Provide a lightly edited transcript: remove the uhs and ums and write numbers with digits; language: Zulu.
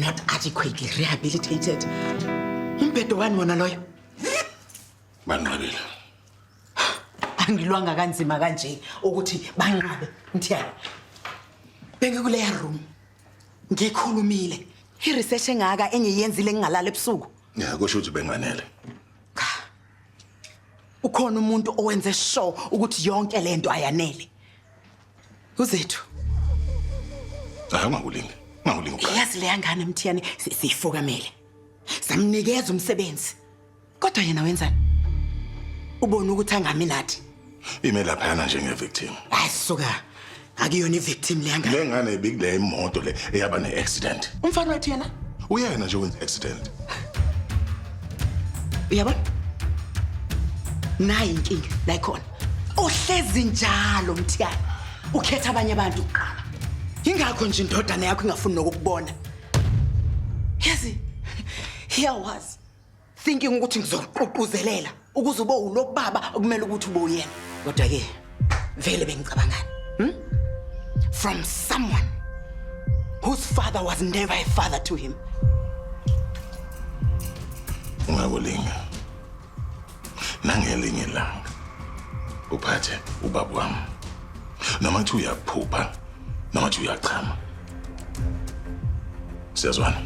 not adequately rehabilitated. Umbhedo wani wona loyo? Banqabile. Angilwanga kanzima kanje ukuthi banqabe Mthiyana. Bengikuleya room. Ngikhulumile. I-research engaka engiyenzile ngingalala ebusuku. Ya kusho ukuthi benganele. Ukhona umuntu owenze sure ukuthi yonke lento ayanele. Uzethu. Ungakulingi. Ungakulingi. Yazi leya ngane Mthiyane siyifokamele. Samnikeza umsebenzi. Kodwa yena wenzani? Ubona ukuthi angami nathi. Ime laphana njenge-victim. Ayisuka. Akuyona i-victim leya ngane. Le ngane ibikule imoto le eyaba ne-accident. Umfana wethu yena? Uyena nje wenza accident. Uyabona? Nayi inkinga la ikhona. Uhlezi njalo Mthiyane. Ukhetha abanye abantu kuqala. Ingakho nje indodana yakho ingafuni nokukubona. Yazi, here was thinking ukuthi ngizoququzelela ukuze ube ulobaba okumele ukuthi ube uyena. Kodwa ke vele bengicabangani. From someone whose father was never a father to him. Ungakulinga. Nangelinye ilanga uphathe ubaba wami. Noma kuthi uyaphupha, noma kuthi uyachama. Siyazwana.